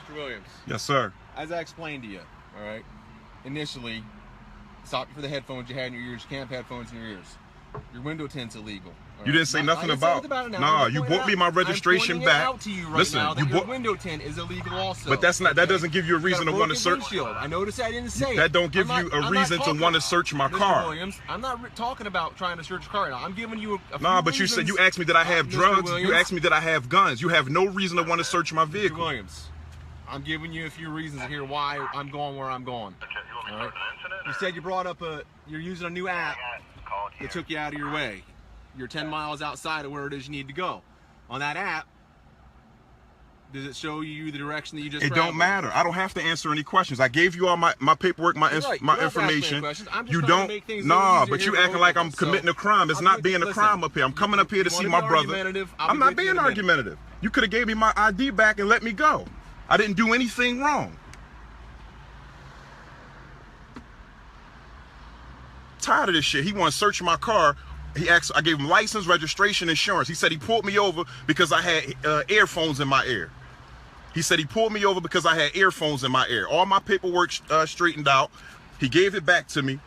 Mr. Williams. Yes, sir. As I explained to you, all right, initially, stop you for the headphones you had in your ears. You can't have headphones in your ears. Your window tint's illegal. You didn't say nothing about. Nah, you brought me my registration back. Out to you right Listen, now that you your bought. window tint is illegal also. But that's not. That doesn't give you a reason to want to search. Windshield. I noticed I didn't say. That don't give you a reason to want to search my car. Williams, I'm not talking about trying to search your car right now. I'm giving you a few Nah, but you said you asked me that I have drugs. Williams. You asked me that I have guns. You have no reason to want to search my vehicle. Mr. Williams, I'm giving you a few reasons here why I'm going where I'm going. All right? You said you brought up you're using a new app that took you out of your way. You're 10 miles outside of where it is you need to go. On that app, does it show you the direction that you just It don't matter. I don't have to answer any questions. I gave you all my paperwork, my information. You don't. Nah, but you acting like I'm committing a crime. It's not being a crime up here. I'm coming up here to see my brother. I'm not being argumentative. You could have gave me my ID back and let me go. I didn't do anything wrong. Tired of this shit. He want to search my car. He asked. I gave him license, registration, insurance. He said he pulled me over because I had earphones in my ear. He said he pulled me over because I had earphones in my ear. All my paperwork straightened out. He gave it back to me.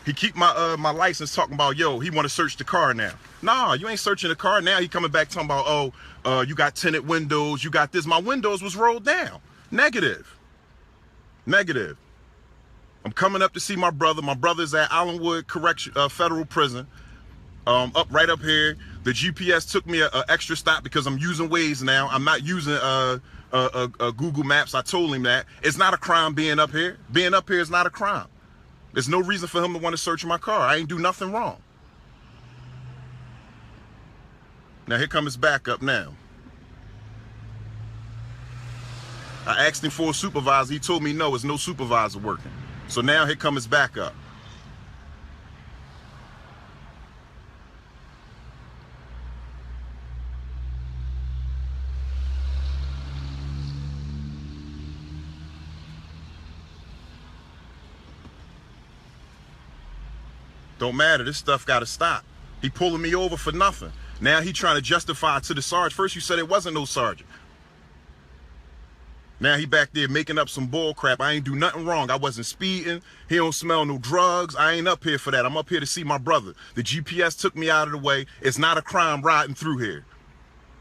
He keep my my license, talking about, yo, he want to search the car now. Nah, you ain't searching the car now. He coming back talking about, oh, you got tinted windows, you got this. My windows was rolled down. Negative. Negative. I'm coming up to see my brother. My brother's at Allenwood Federal Prison. Right up here. The GPS took me a extra stop because I'm using Waze now. I'm not using Google Maps. I told him that. It's not a crime being up here. Being up here is not a crime. There's no reason for him to want to search my car. I ain't do nothing wrong. Now here comes his backup now. I asked him for a supervisor. He told me no, there's no supervisor working. So now here comes his backup. Don't matter. This stuff got to stop. He pulling me over for nothing. Now he trying to justify it to the sergeant. First you said it wasn't no sergeant. Now he back there making up some bull crap. I ain't do nothing wrong. I wasn't speeding. He don't smell no drugs. I ain't up here for that. I'm up here to see my brother. The GPS took me out of the way. It's not a crime riding through here.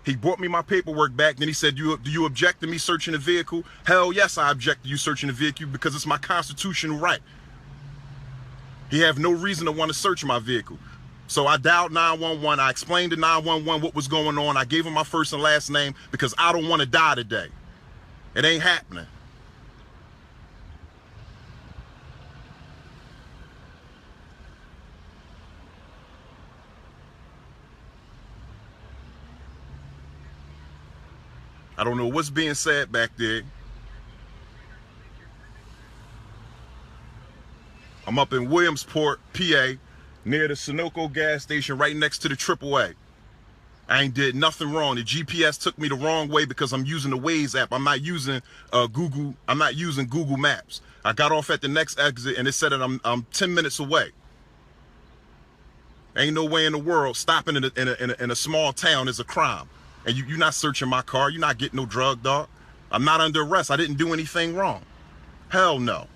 He brought me my paperwork back. Then he said, do you object to me searching the vehicle? Hell yes, I object to you searching the vehicle because it's my constitutional right. He have no reason to want to search my vehicle. So I dialed 911. I explained to 911 what was going on. I gave him my first and last name because I don't want to die today. It ain't happening. I don't know what's being said back there. I'm up in Williamsport, PA, near the Sunoco gas station right next to the AAA. I ain't did nothing wrong. The GPS took me the wrong way because I'm using the Waze app. I'm not using Google. I'm not using Google Maps. I got off at the next exit and it said that I'm 10 minutes away. Ain't no way in the world stopping in a small town is a crime. And you're not searching my car. You're not getting no drug, dog. I'm not under arrest. I didn't do anything wrong. Hell no.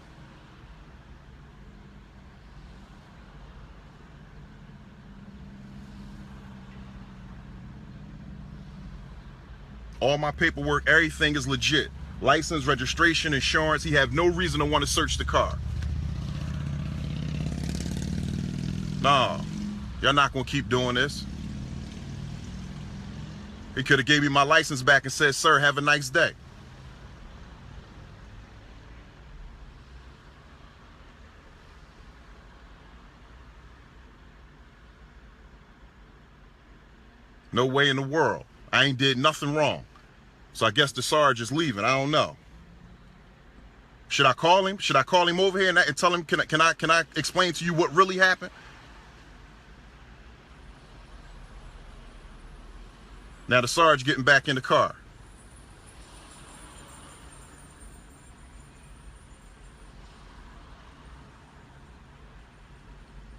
All my paperwork, everything is legit. License, registration, insurance. He have no reason to want to search the car. Nah, y'all not gonna keep doing this. He could have gave me my license back and said, sir, have a nice day. No way in the world. I ain't did nothing wrong. So I guess the Sarge is leaving. I don't know. Should I call him? Should I call him over here and tell him, can I explain to you what really happened? Now the Sarge getting back in the car.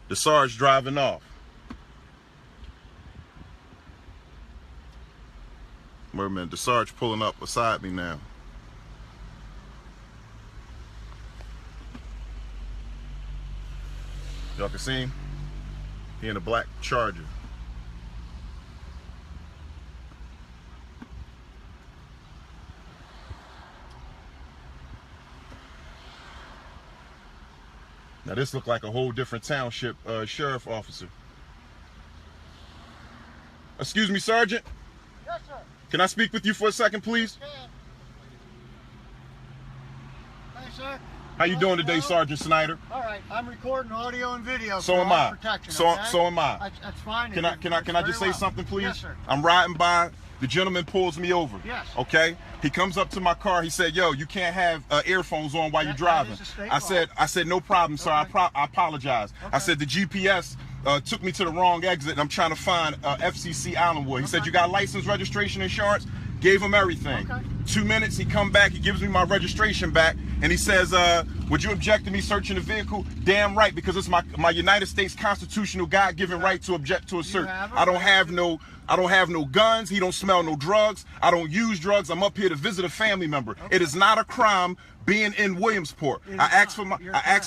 The Sarge driving off. Wait a minute, the Sarge pulling up beside me now. Y'all can see him. He in a black Charger. Now this looked like a whole different township sheriff officer. Excuse me, Sergeant. Yes, sir. Can I speak with you for a second, please? Hey, sir. How you doing today, Sergeant Snyder? All right, I'm recording audio and video. So for am our I. Protection, So okay? so am I. That's fine. Can I just say something, please? Yes, sir. I'm riding by. The gentleman pulls me over. Yes. Okay. He comes up to my car. He said, "Yo, you can't have earphones on while you're driving." That is a state I said, "No problem, sir. Okay. I apologize." I said, "The GPS took me to the wrong exit, and I'm trying to find FCC Allenwood." He said, "You got license, registration, insurance?" Gave him everything. Okay. 2 minutes, he come back, he gives me my registration back, and he says, "Would you object to me searching the vehicle?" Damn right, because it's my United States constitutional God-given right to object to a search. I don't have no guns. He don't smell no drugs. I don't use drugs. I'm up here to visit a family member. Okay. It is not a crime being in Williamsport. I asked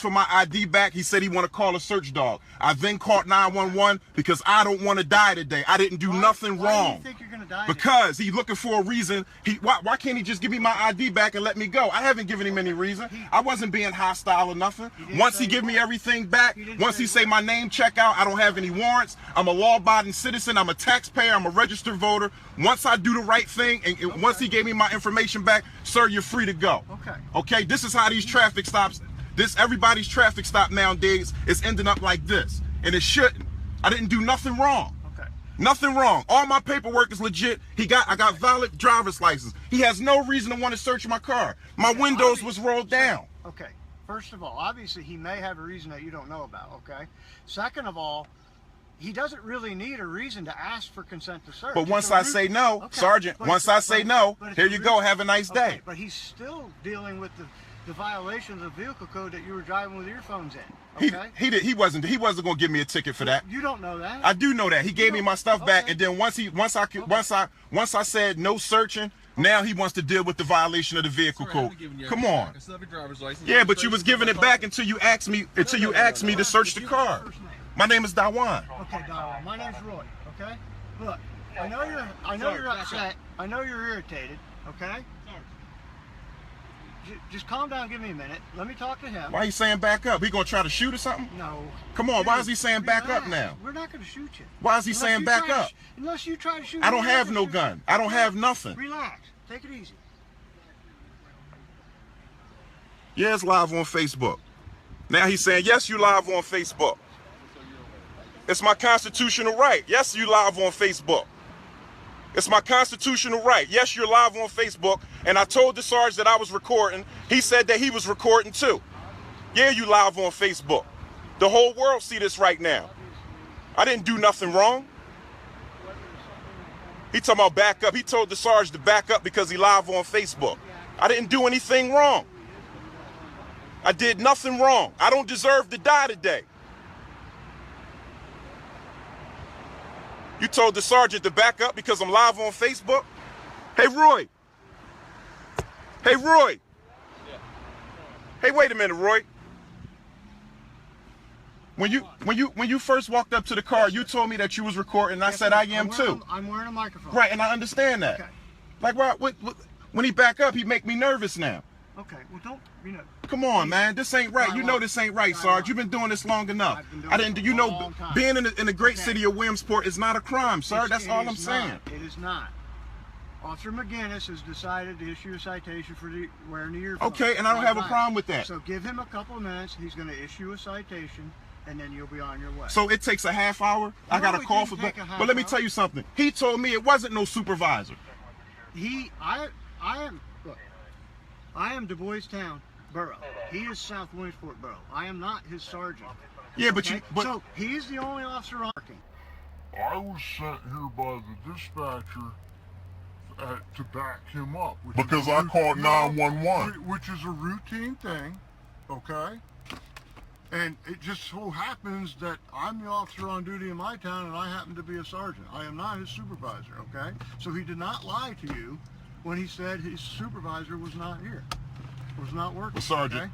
for my ID back. He said he want to call a search dog. I then called 911 because I don't want to die today. I didn't do nothing wrong. Why do you think you're gonna die because he's looking for a reason. Why can't he just give me my ID back and let me go? I haven't given him any reason. I wasn't being hostile or nothing. Once he give me everything back, once he say my name check out, I don't have any warrants. I'm a law-abiding citizen. I'm a taxpayer. I'm a registered voter. Once I do the right thing, and once he gave me my information back, sir, you're free to go. Okay, this is how these traffic stops, everybody's traffic stop nowadays is ending up like this. And it shouldn't. I didn't do nothing wrong. Nothing wrong. All my paperwork is legit. I got valid driver's license. He has no reason to want to search my car. My windows was rolled down. Okay. First of all, obviously he may have a reason that you don't know about, okay? Second of all, he doesn't really need a reason to ask for consent to search. But once I say no, Sergeant, once I say no, here you go, have a nice day. Okay, but he's still dealing with the violation of the vehicle code that you were driving with earphones in. Okay? He wasn't gonna give me a ticket for that. You don't know that. I do know that. He gave me my stuff back, and then once I said no searching, now he wants to deal with the violation of the vehicle code. Come on. Yeah, but you was giving it back until you asked me to search the car. My name is Dawan. Okay, Dawan. My name's Roy. Okay. Look, I know you're upset. I know you're irritated. Okay. Just calm down. Give me a minute. Let me talk to him. Why are you saying back up? He gonna try to shoot or something? No. Come on. Why is he saying back up now? We're not gonna shoot you. Why is he saying back up? Unless you try to shoot. I don't have no gun. I don't have nothing. Relax. Take it easy. Yeah, it's live on Facebook. Now he's saying, yes, you live on Facebook. It's my constitutional right. Yes, you live on Facebook. It's my constitutional right. Yes, you're live on Facebook. And I told the sergeant that I was recording. He said that he was recording too. Yeah, you live on Facebook. The whole world see this right now. I didn't do nothing wrong. He talking about back up. He told the sergeant to back up because he live on Facebook. I didn't do anything wrong. I did nothing wrong. I don't deserve to die today. You told the sergeant to back up because I'm live on Facebook? Hey, Roy. Hey, Roy. Hey, wait a minute, Roy. When you first walked up to the car, you told me that you was recording, and I said I am too. I'm wearing a microphone. Right, and I understand that. Okay. Like, when he back up, he make me nervous now. Okay, well, don't, you know. Come on, man, this ain't right. You know this ain't right, Sarge. You've been doing this long enough. Being in the great city of Williamsport is not a crime, sir. That's all I'm saying. It is not. Officer McGinnis has decided to issue a citation for wearing the earphones. Okay, and I don't have a problem with that. So give him a couple of minutes. He's going to issue a citation, and then you'll be on your way. So it takes a half hour? I got a call for... But let me tell you something. He told me it wasn't no supervisor. I am Du Bois Town Borough. He is South Williamsport Borough. I am not his sergeant. Yeah, but so he's the only officer working. I was sent here by the dispatcher to back him up. Because I called 911. Which is a routine thing, okay? And it just so happens that I'm the officer on duty in my town and I happen to be a sergeant. I am not his supervisor, okay? So he did not lie to you when he said his supervisor was not here, was not working. Well, Sergeant,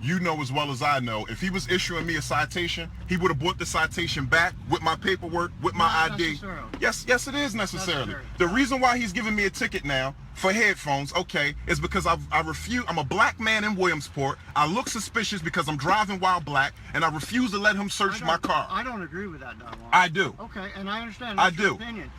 you know as well as I know, if he was issuing me a citation, he would have brought the citation back with my paperwork, with my Not ID. necessarily. Yes, it is necessarily. Necessary. The reason why he's giving me a ticket now for headphones, okay, is because I refuse. I'm a black man in Williamsport. I look suspicious because I'm driving while black, and I refuse to let him search my car. I don't agree with that, Don Juan. I do. Okay, and I understand. I That's your do. opinion.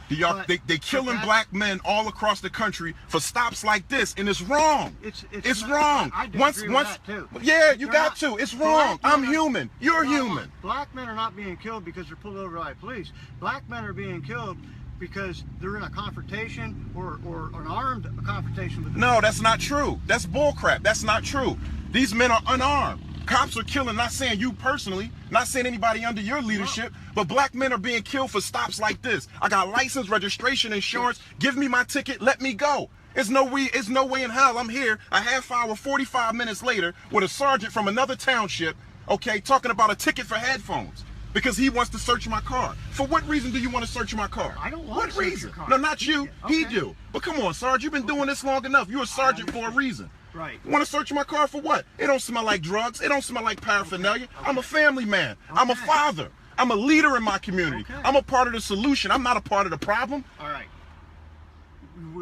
They killing black men all across the country for stops like this, and it's wrong. It's not- wrong. I disagree with that too. Yeah, you They're got not- to. It's wrong. black I'm men are- human. You're Don Juan, human. Black men are not being killed because they're pulled over by police. Black men are being killed because they're in a confrontation or an armed confrontation with. No, that's not true. That's bullcrap. That's not true. These men are unarmed. Cops are killing, not saying you personally, not saying anybody under your leadership, but black men are being killed for stops like this. I got license, registration, insurance. Give me my ticket, let me go. It's no way in hell I'm here a half hour, 45 minutes later with a sergeant from another township, okay, talking about a ticket for headphones. Because he wants to search my car. For what reason do you want to search my car? I don't want what to search reason? your car. No, not you. Okay. He do. But come on, Sarge, you've been doing this long enough. You're a sergeant for a reason. Right. You want to search my car for what? It don't smell like drugs. It don't smell like paraphernalia. I'm a family man. I'm a Okay. father. I'm a leader in my community. Okay. I'm a part of the solution. I'm not a part of the problem. All right.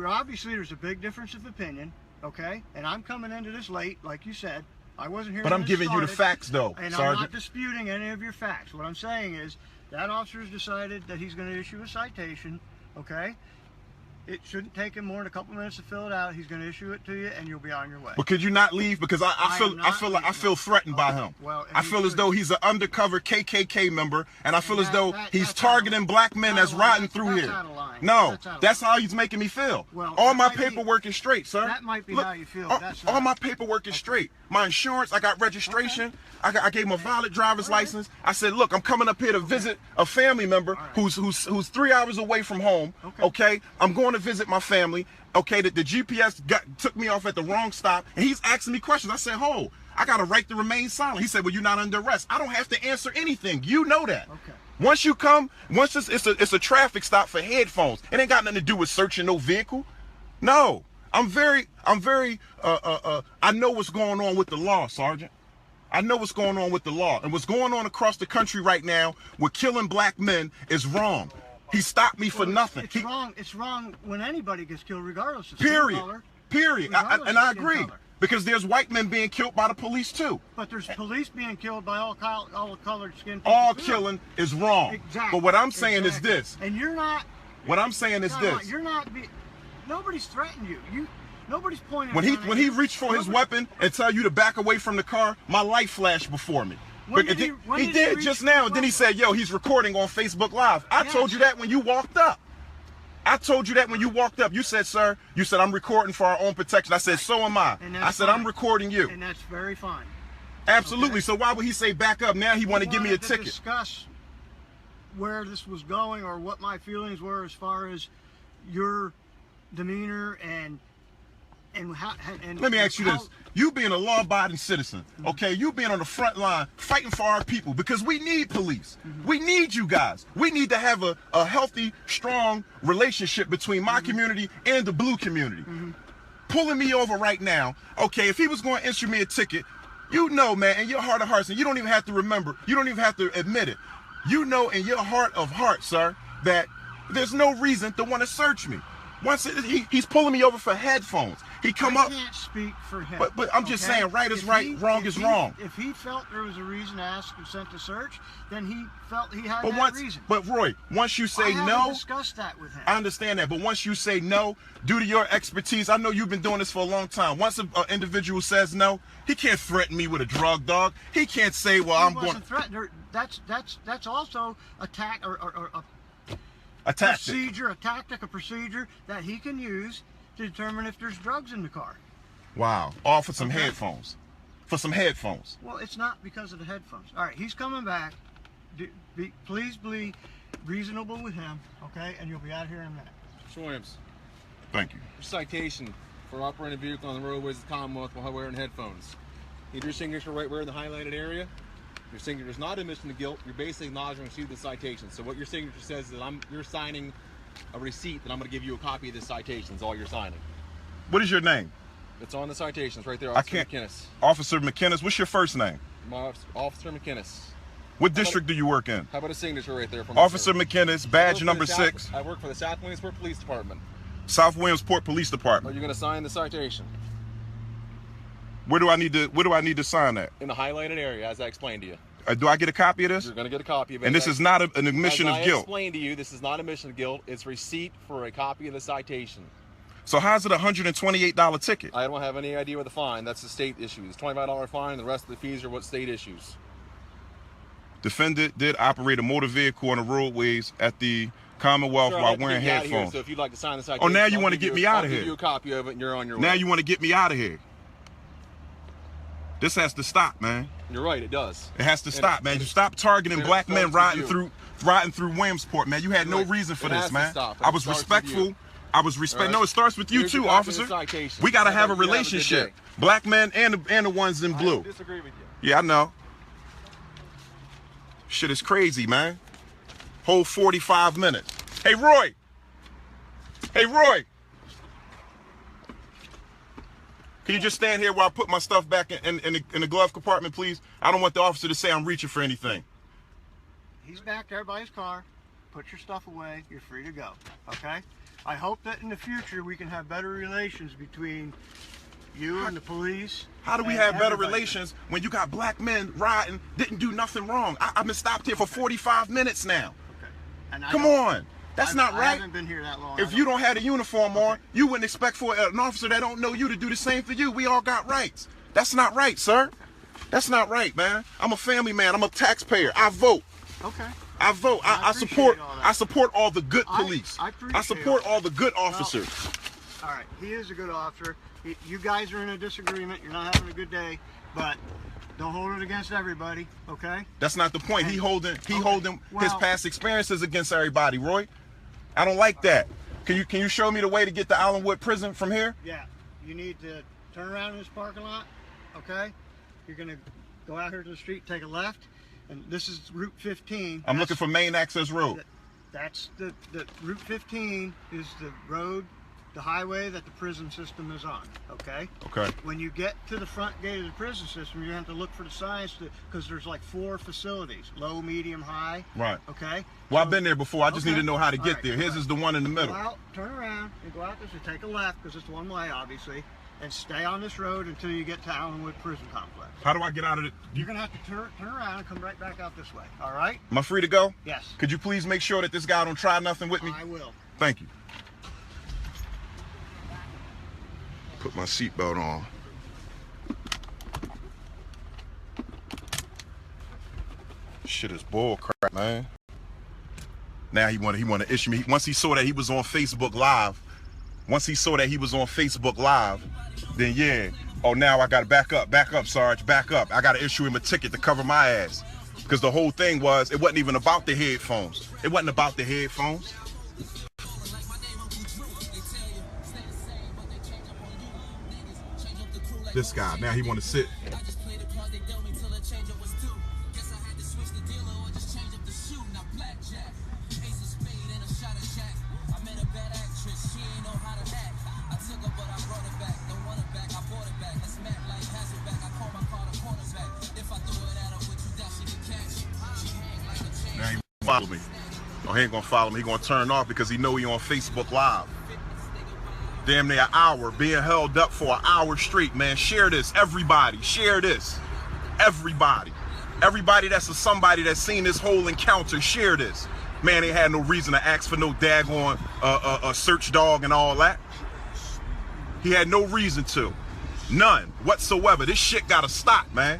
Obviously, there's a big difference of opinion, okay? And I'm coming into this late, like you said. I wasn't here. But when I'm it giving you the started, facts, though, and I'm Sergeant. not disputing any of your facts. What I'm saying is that officer's decided that he's going to issue a citation, okay? It shouldn't take him more than a couple minutes to fill it out. He's going to issue it to you, and you'll be on your way. But could you not leave? Because I feel threatened by him. Well, I feel as though he's an undercover KKK member, and I feel as though he's that's targeting black men that's riding through that's here. out of line. No, That's out of that's line. how he's making me feel. Well, All that my might be- paperwork is straight, sir. that might be Look, how you feel. All, That's all not- my paperwork is straight. My insurance, I got registration. I gave him a valid driver's license. I said, look, I'm coming up here to visit a family member who's 3 hours away from home. Okay, I'm going to visit my family. Okay, the GPS took me off at the wrong stop, and he's asking me questions. I said, "Ho, I got a right to remain silent." He said, "Well, you're not under arrest." I don't have to answer anything. You know that. Okay. Once you come, once it's a traffic stop for headphones. It ain't got nothing to do with searching no vehicle. No, I know what's going on with the law, Sergeant. I know what's going on with the law, and what's going on across the country right now with killing black men is wrong. He stopped me for nothing. It's wrong. It's wrong when anybody gets killed, regardless of Period. skin color. Period. Regardless And of I skin agree. color. Because there's white men being killed by the police too. But there's police being killed by all colored skin people. All too. killing is wrong. Exactly. But what I'm saying is Exactly. this. And you're not. What I'm saying is Come on, this. You're not. Nobody's threatened you. Nobody's pointing. When a gun he at you. reached for his Nobody- weapon and tell you to back away from the car, my life flashed before me. When But did when he did did reach just for now, the and then he weapon? said, "Yo, he's recording on Facebook Live." I told you that when you walked up. I told you that when you walked up. You said, "Sir," you said, "I'm recording for our own protection." I said, "So am I." And I that's said, fine. "I'm recording you." And that's very fine. Absolutely. Okay. So why would he say back up? Now he want to give me a wanted to ticket. Discuss where this was going or what my feelings were as far as your demeanor and how. And Let me ask you this. You being a law-abiding citizen, okay, you being on the front line fighting for our people, because we need police. We need you guys. We need to have a healthy, strong relationship between my community and the blue community. Pulling me over right now, okay, if he was going to issue me a ticket, you know, man, in your heart of hearts, and you don't even have to remember, you don't even have to admit it, you know in your heart of hearts, sir, that there's no reason to want to search me. Once he's pulling me over for headphones. He come up. I can't speak for him. But I'm just saying, right is If right, wrong is wrong. If he felt there was a reason to ask consent to search, then he felt he had But that reason. but Roy, once you say I haven't no, discussed that with him. I understand that. But once you say no, due to your expertise, I know you've been doing this for a long time. Once an individual says no, he can't threaten me with a drug dog. He can't say, well, He I'm wasn't going threatened. That's also a a tactic. procedure, a tactic, a procedure that he can use to determine if there's drugs in the car. Wow. All for some Okay. headphones. For some headphones. Well, it's not because of the headphones. All right, he's coming back. Please be reasonable with him, okay? And you'll be out here in a minute. Mr. Williams, Thank you. your citation for operating a vehicle on the roadways of the Commonwealth while wearing headphones. Need your signature right where in the highlighted area. Your signature is not admission to guilt. You're basically acknowledging receipt of the citation. So what your signature says is that you're signing a receipt that I'm going to give you a copy of this citation. Is all you're signing. What is your name? It's on the citation. It's right there, I Officer can't. McInnes. Officer McInnes, what's your first name? Officer McInnes. What district do you work in? How about a signature right there from Officer the McInnes, badge number 6. I work for the South Williamsport Police Department. South Williamsport Police Are Department. you going to sign the citation? Where do I need to sign that? In the highlighted area, as I explained to you. Do I get a copy of this? You're going to get a copy of it. And this is not an admission of As I guilt. explained to you, this is not admission of guilt. It's receipt for a copy of the citation. So how's it a $128 ticket? I don't have any idea what the fine. That's the state issue. It's $25 fine. The rest of the fees are what state issues. Defendant did operate a motor vehicle on the roadways at the Commonwealth Sure, I'd while like to wearing get you out of here, headphones. so if you'd like to sign the citation, Oh, now you I'll want to give get me out of I'll give here. you a copy of it, and you're on your way. Now you want to get me out of here. This has to stop, man. You're right. It does. It has to stop, man. You stop targeting and it black men starts with riding through Williamsport, man. You had You're no right. reason for It has this, to man. stop, and I it was starts with respectful. you. I was respect. All No, right. it starts with you Here's your too, copy of the officer. citation. We gotta How have a about you have a good relationship. day? Black men and the ones in I blue. don't disagree with you. Yeah, I know. Shit is crazy, man. Whole 45 minutes. Hey, Roy. Hey, Roy. Can you just stand here while I put my stuff back in the glove compartment, please? I don't want the officer to say I'm reaching for anything. He's back there by his car. Put your stuff away. You're free to go. Okay? I hope that in the future we can have better relations between you and the police. How do we and have better everybody. relations when you got black men riding, didn't do nothing wrong? I've been stopped here for 45 minutes now. Okay. And I Come don't- on. That's not I right. haven't been here that long. If you don't have a uniform on, you wouldn't expect for an officer that don't know you to do the same for you. We all got rights. That's not right, sir. That's not right, man. I'm a family man. I'm a taxpayer. I vote. Okay. I vote. I appreciate support. all that. I support all the good I police. appreciate support all all the good officers. All right. He is a good officer. You guys are in a disagreement. You're not having a good day, but don't hold it against everybody. Okay. That's not the point. He holding his Well- past experiences against everybody, Roy. I don't like that. Can you show me the way to get to Allenwood Prison from here? Yeah. You need to turn around in this parking lot. Okay. You're gonna go out here to the street, take a left, and this is Route 15. I'm looking for Main Access Road. That's the Route 15 is the road, the highway that the prison system is on. Okay. Okay. When you get to the front gate of the prison system, you have to look for the signs because there's like 4 facilities: low, medium, high. Right. Okay. Well, So- I've been there before. I just need Okay. to know how to All get right. there. His is the one in the middle. Go out, turn around, and go out this way. Take a left because it's one way, obviously, and stay on this road until you get to Allenwood Prison Complex. How do I get out of it? You're gonna have to turn around and come right back out this way. All right? Am I free to go? Yes. Could you please make sure that this guy don't try nothing with me? I will. Thank you. Put my seatbelt on. Shit is bull crap, man. Now he want to issue me. Once he saw that he was on Facebook Live, then yeah. Oh, now I gotta back up, Sarge, back up. I gotta issue him a ticket to cover my ass. Because the whole thing was, it wasn't even about the headphones. This guy, now he want to sit. Now he follow me. No, he ain't gonna follow me. He gonna turn off because he know he on Facebook Live. Damn near an hour, being held up for an hour straight, man. Share this, everybody. Share this. Everybody. Everybody that's somebody that's seen this whole encounter, share this. Man ain't had no reason to ask for no daggone a search dog and all that. He had no reason to. None whatsoever. This shit gotta stop, man.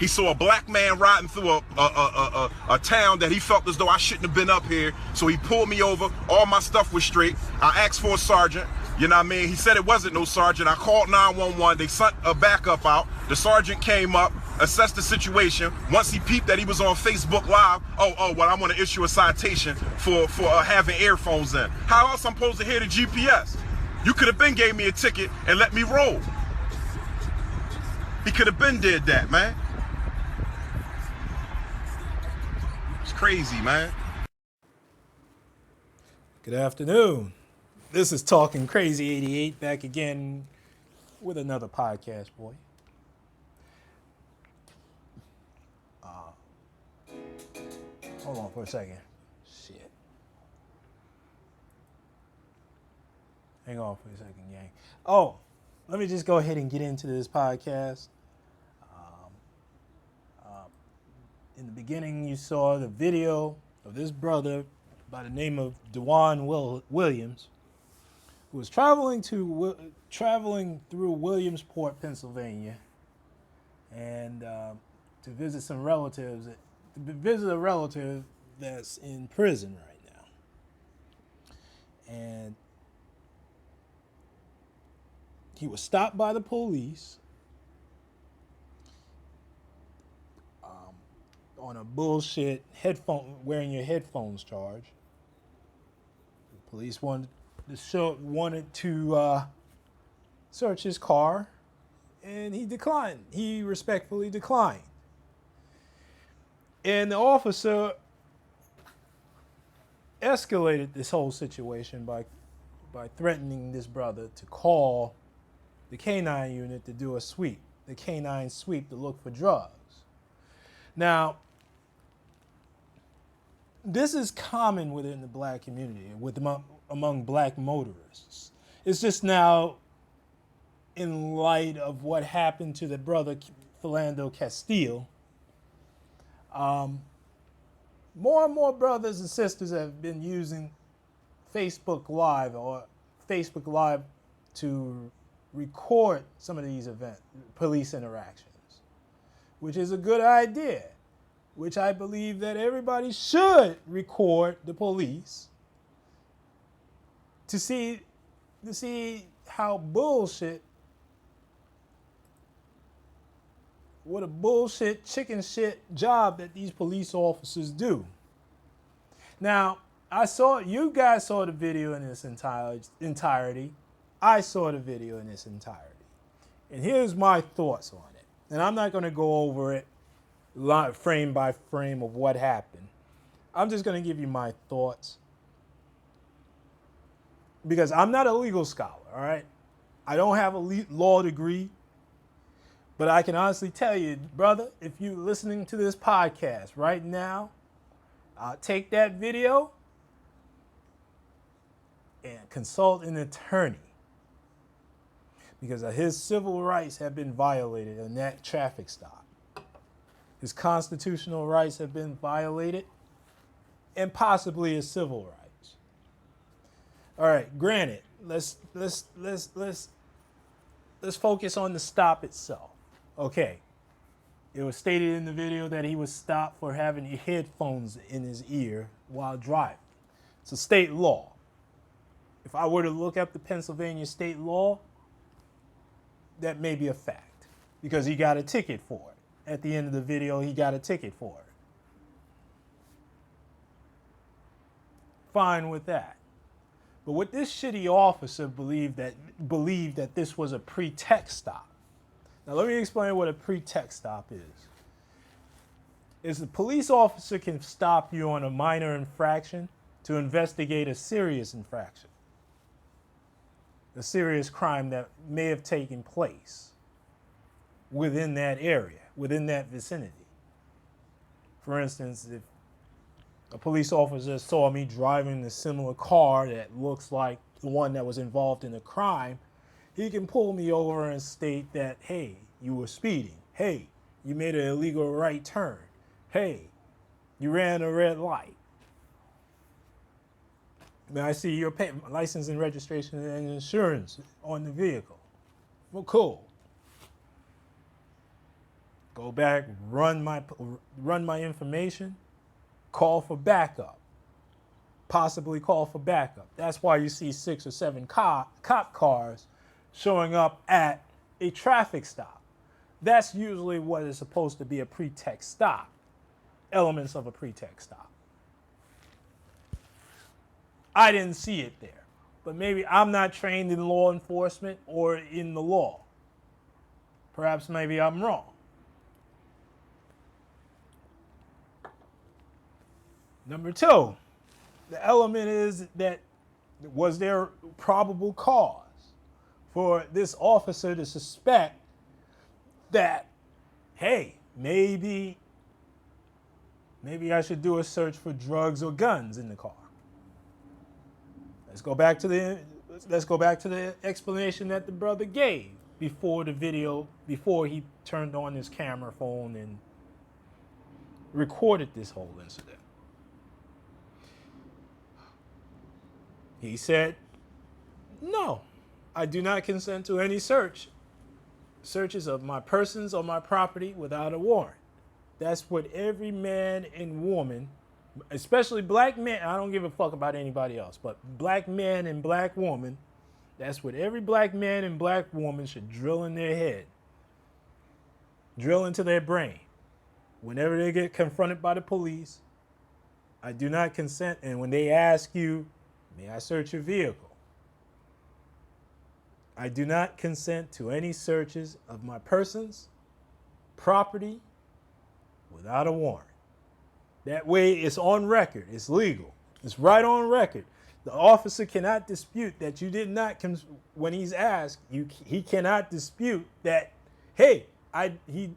He saw a black man riding through a town that he felt as though I shouldn't have been up here. So he pulled me over. All my stuff was straight. I asked for a sergeant. You know what I mean? He said it wasn't no sergeant. I called 911. They sent a backup out. The sergeant came up, assessed the situation. Once he peeped that he was on Facebook Live, well, I'm going to issue a citation for having earphones in. How else I'm supposed to hear the GPS? You could have been gave me a ticket and let me roll. He could have been did that, man. It's crazy, man. Good afternoon. This is Talking Crazy 88 back again with another podcast for you. Hold on for a second. Shit. Hang on for a second, gang. Oh, let me just go ahead and get into this podcast. In the beginning, you saw the video of this brother by the name of Dewan Williams, who was traveling through Williamsport, Pennsylvania, and to visit some relatives. To visit a relative that's in prison right now, and he was stopped by the police on a bullshit wearing your headphones charge. The police wanted to search his car, and he declined. He respectfully declined. And the officer escalated this whole situation by threatening this brother to call the K-9 unit to do a sweep, the K-9 sweep to look for drugs. Now, this is common within the black community, among black motorists. It's just now, in light of what happened to the brother Philando Castile, more and more brothers and sisters have been using Facebook Live to record some of these police interactions, which is a good idea, which I believe that everybody should record the police to see how what a bullshit chicken shit job that these police officers do. Now, you guys saw the video in its entirety. I saw the video in its entirety. And here's my thoughts on it. And I'm not going to go over it frame by frame of what happened. I'm just going to give you my thoughts. Because I'm not a legal scholar, all right? I don't have a law degree. But I can honestly tell you, brother, if you're listening to this podcast right now, take that video and consult an attorney, because his civil rights have been violated in that traffic stop. His constitutional rights have been violated, and possibly his civil rights. All right, granted, let's focus on the stop itself. Okay, it was stated in the video that he was stopped for having headphones in his ear while driving. It's a state law. If I were to look up the Pennsylvania state law, that may be a fact, because he got a ticket for it. At the end of the video, he got a ticket for it. Fine with that. But what this shitty officer believed that this was a pretext stop. Now, let me explain what a pretext stop is. The police officer can stop you on a minor infraction to investigate a serious infraction, a serious crime that may have taken place within that area, within that vicinity. For instance, if a police officer saw me driving a similar car that looks like the one that was involved in the crime, he can pull me over and state that, hey, you were speeding. Hey, you made an illegal right turn. Hey, you ran a red light. May I see your license and registration and insurance on the vehicle? Well, cool. Go back, run my information, call for backup. Possibly call for backup. That's why you see 6 or 7 cop cars showing up at a traffic stop. That's usually what is supposed to be a pretext stop. Elements of a pretext stop. I didn't see it there, but maybe I'm not trained in law enforcement or in the law. Perhaps maybe I'm wrong. Number 2, the element is that was there probable cause for this officer to suspect that, hey, maybe I should do a search for drugs or guns in the car. Let's go back to the explanation that the brother gave before he turned on his camera phone and recorded this whole incident. He said, no, I do not consent to any searches of my persons or my property without a warrant. That's what every man and woman, especially black men, I don't give a fuck about anybody else, but black men and black woman, that's what every black man and black woman should drill in their head, drill into their brain. Whenever they get confronted by the police, I do not consent. And when they ask you, may I search your vehicle? I do not consent to any searches of my persons, property, without a warrant. That way it's on record. It's legal. It's right on record. The officer cannot dispute that you did not, when he's asked, he cannot dispute that, hey, he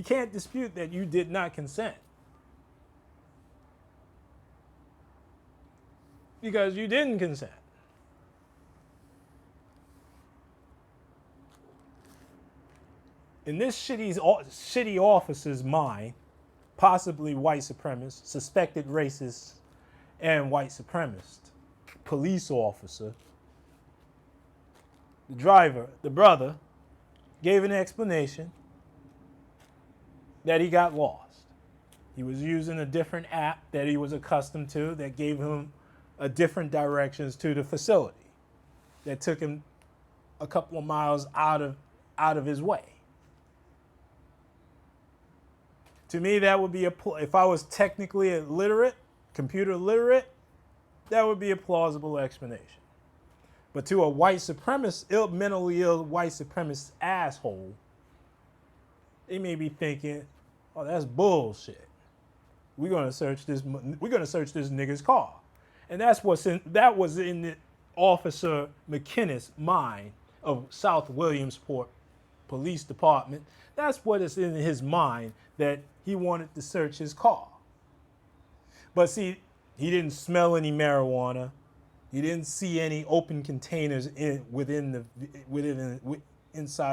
can't dispute that you did not consent. Because you didn't consent. In this shitty officer's mind, possibly white supremacist, suspected racist, and white supremacist police officer, the brother, gave an explanation that he got lost. He was using a different app that he was accustomed to that gave him a different directions to the facility that took him a couple of miles out of his way. To me, that would be if I was technically illiterate, computer literate, that would be a plausible explanation. But to a white supremacist, mentally ill white supremacist asshole, they may be thinking, "Oh, that's bullshit. We're gonna search this nigga's car," and that was in the Officer McKinnis' mind of South Williamsport Police Department. That's what is in his mind, that he wanted to search his car. But see, he didn't smell any marijuana. He didn't see any open containers inside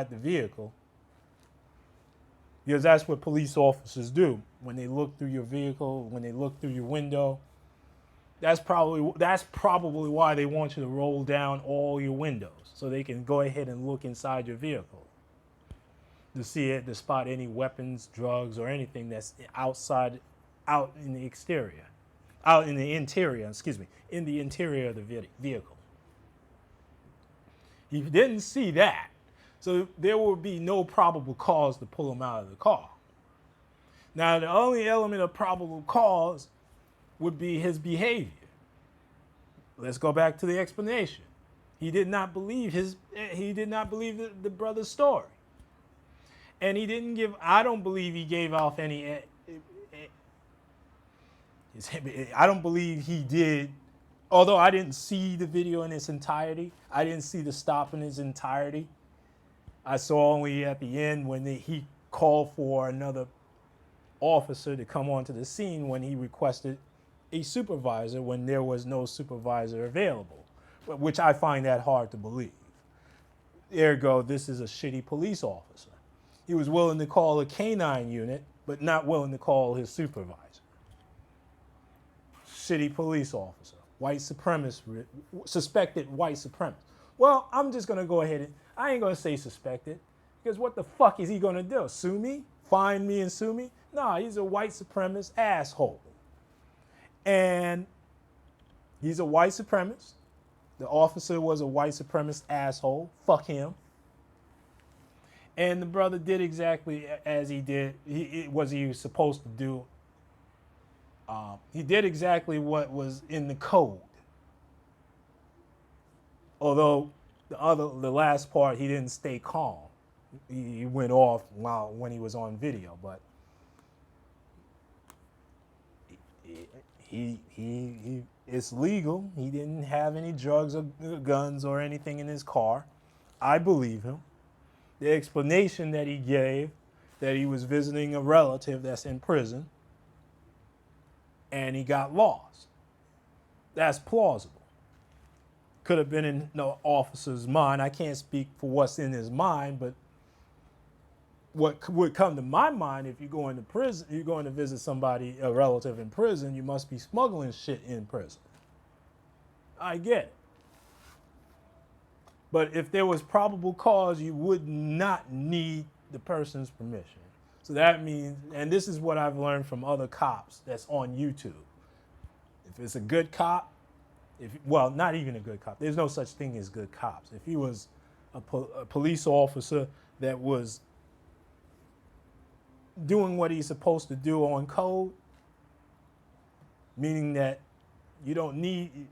the vehicle. Because that's what police officers do. When they look through your vehicle, when they look through your window, that's probably why they want you to roll down all your windows, so they can go ahead and look inside your vehicle to see it, to spot any weapons, drugs, or anything that's out in the interior of the vehicle. He didn't see that, so there would be no probable cause to pull him out of the car. Now, the only element of probable cause would be his behavior. Let's go back to the explanation. He did not believe the brother's story. And I don't believe he gave off any, I don't believe he did, although I didn't see the video in its entirety. I didn't see the stop in its entirety. I saw only at the end when he called for another officer to come onto the scene when he requested a supervisor when there was no supervisor available, which I find that hard to believe. Ergo, this is a shitty police officer. He was willing to call a canine unit, but not willing to call his supervisor. Shitty police officer, white supremacist, suspected white supremacist. Well, I'm just going to go ahead and, I ain't going to say suspected, because what the fuck is he going to do? Sue me? Find me and sue me? Nah, he's a white supremacist asshole. And he's a white supremacist. The officer was a white supremacist asshole. Fuck him. And the brother did exactly as he did. He was supposed to do. He did exactly what was in the code. Although the last part, he didn't stay calm. He went off when he was on video, but it's legal. He didn't have any drugs or guns or anything in his car. I believe him. The explanation that he gave, that he was visiting a relative that's in prison and he got lost. That's plausible. Could have been in the officer's mind. I can't speak for what's in his mind, but what would come to my mind, if you're going to prison, you're going to visit somebody, a relative in prison, you must be smuggling shit in prison. I get it. But if there was probable cause, you would not need the person's permission. So that means, and this is what I've learned from other cops that's on YouTube. If it's a good cop, well, not even a good cop. There's no such thing as good cops. If he was a police officer that was doing what he's supposed to do on code, meaning that you don't need,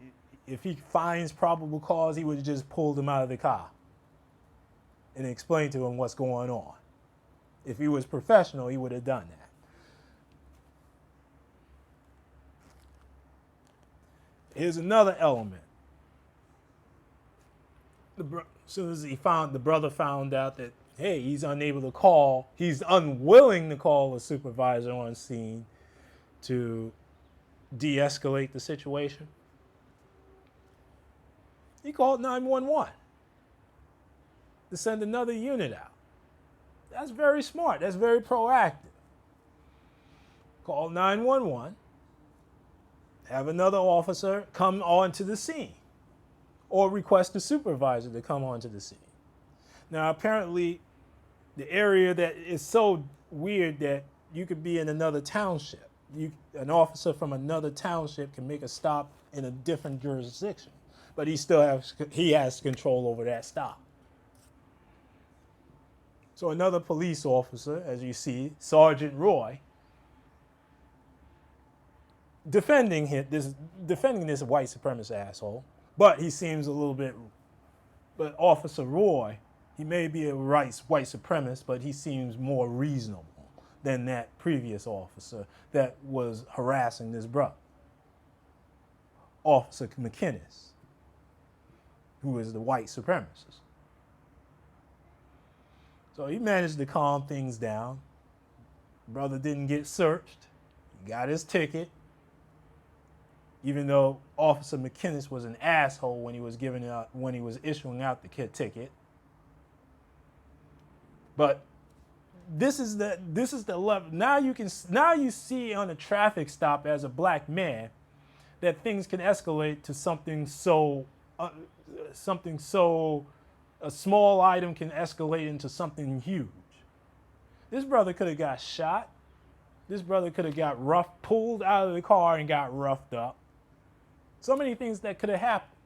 if he finds probable cause, he would have just pulled him out of the car and explained to him what's going on. If he was professional, he would have done that. Here's another element. As soon as the brother found out that, hey, he's unable to call, he's unwilling to call a supervisor on scene to de-escalate the situation, he called 911 to send another unit out. That's very smart. That's very proactive. Call 911, have another officer come onto the scene, or request a supervisor to come onto the scene. Now, apparently, the area that is so weird that you could be in another township. An officer from another township can make a stop in a different jurisdiction, but he has control over that stop. So another police officer, as you see, Sergeant Roy, defending this white supremacist asshole, but he seems a little bit. But Officer Roy, he may be a white supremacist, but he seems more reasonable than that previous officer that was harassing this brother, Officer McInnes, who is the white supremacist. So he managed to calm things down. Brother didn't get searched. He got his ticket. Even though Officer McInnes was an asshole when he was issuing out the ticket. But this is the level. Now you see on a traffic stop as a black man that things can escalate to something so a small item can escalate into something huge. This brother could have got shot. This brother could have got pulled out of the car and got roughed up. So many things that could have happened.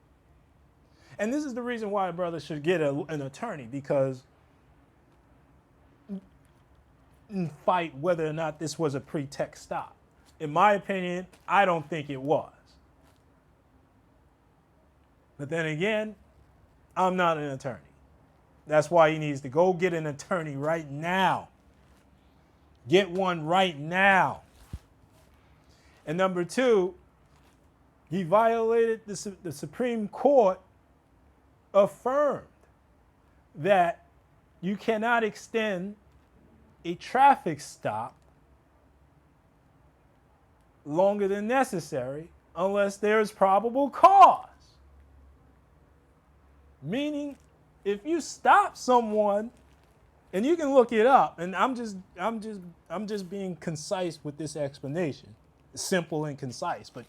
And this is the reason why a brother should get an attorney, because fight whether or not this was a pretext stop. In my opinion, I don't think it was. But then again, I'm not an attorney. That's why he needs to go get an attorney right now. Get one right now. And number two, he violated the Supreme Court affirmed that you cannot extend a traffic stop longer than necessary unless there is probable cause. Meaning, if you stop someone, and you can look it up, and I'm just being concise with this explanation, simple and concise, but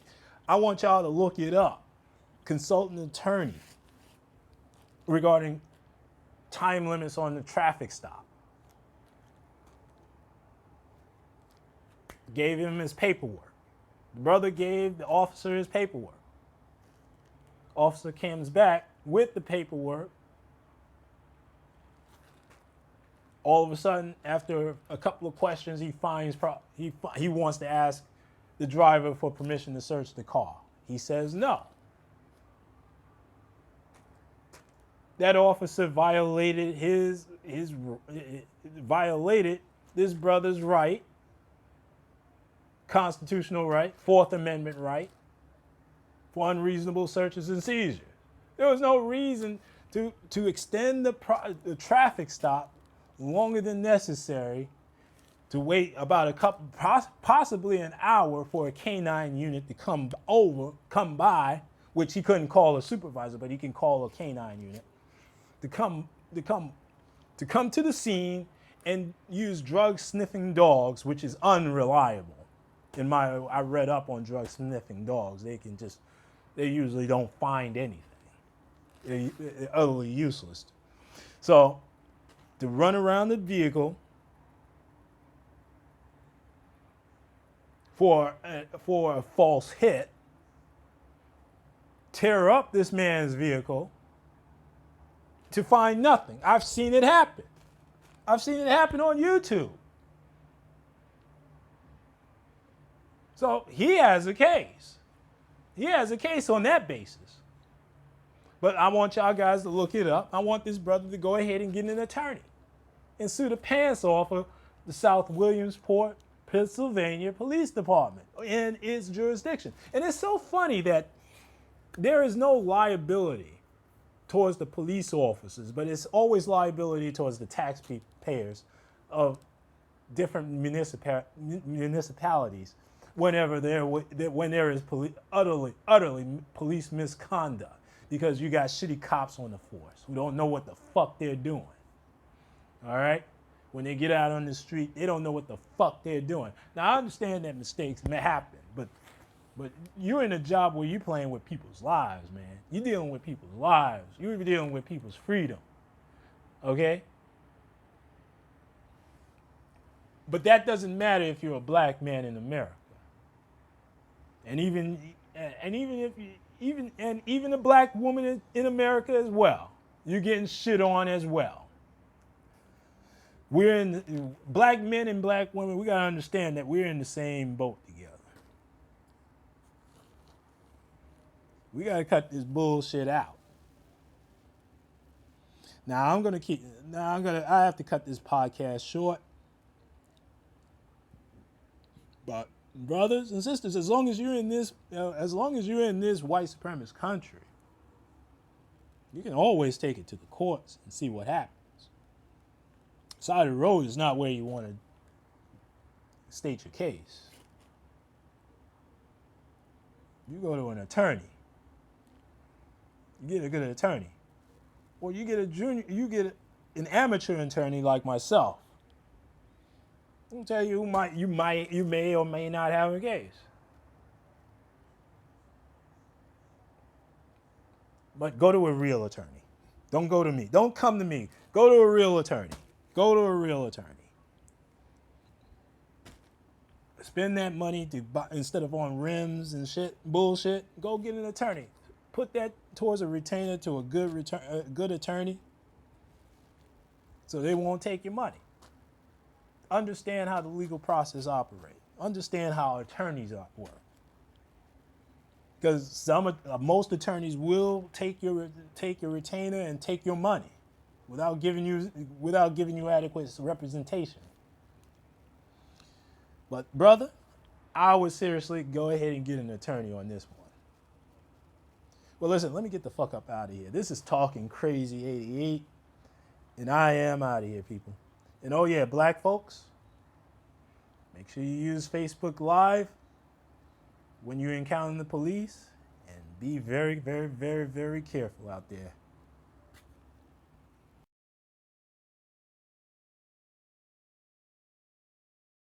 I want y'all to look it up. Consult an attorney regarding time limits on the traffic stop. Gave him his paperwork. The brother gave the officer his paperwork. Officer comes back with the paperwork. All of a sudden, after a couple of questions, he finds he wants to ask the driver for permission to search the car. He says no. That officer violated violated this brother's right, constitutional right, Fourth Amendment right, for unreasonable searches and seizures. There was no reason to extend the traffic stop longer than necessary, to wait about a couple, possibly an hour for a K9 unit to come by, which he couldn't call a supervisor, but he can call a K9 unit to come to the scene and use drug sniffing dogs, which is unreliable. I read up on drug sniffing dogs. They usually don't find anything. They're utterly useless. So to run around the vehicle for a false hit, tear up this man's vehicle to find nothing. I've seen it happen. I've seen it happen on YouTube. So he has a case. He has a case on that basis. But I want y'all guys to look it up. I want this brother to go ahead and get an attorney and sue the pants off of the South Williamsport, Pennsylvania Police Department in its jurisdiction. And it's so funny that there is no liability towards the police officers, but it's always liability towards the taxpayers of different municipalities whenever there is utterly police misconduct, because you got shitty cops on the force who don't know what the fuck they're doing. All right? When they get out on the street, they don't know what the fuck they're doing. Now, I understand that mistakes may happen, but you're in a job where you're playing with people's lives, man. You're dealing with people's lives. You're dealing with people's freedom. Okay? But that doesn't matter if you're a black man in America. And even a black woman in America as well. You're getting shit on as well. Black men and black women, we gotta understand that we're in the same boat together. We gotta cut this bullshit out. Now I have to cut this podcast short. But brothers and sisters, as long as you're in this white supremacist country, you can always take it to the courts and see what happens. Side of the road is not where you want to state your case. You go to an attorney. You get a good attorney. Or you get an amateur attorney like myself. I'll tell you you may or may not have a case. But go to a real attorney. Don't go to me. Don't come to me. Go to a real attorney. Go to a real attorney. Spend that money to buy, instead of on rims and bullshit. Go get an attorney. Put that towards a retainer to a good attorney, so they won't take your money. Understand how the legal process operates. Understand how attorneys work. Because most attorneys will take your retainer and take your money without giving you adequate representation. But brother, I would seriously go ahead and get an attorney on this one. Well, listen, let me get the fuck up out of here. This is Talking Crazy 88, and I am out of here, people. And oh yeah, black folks, make sure you use Facebook Live when you encounter the police, and be very, very, very, very careful out there.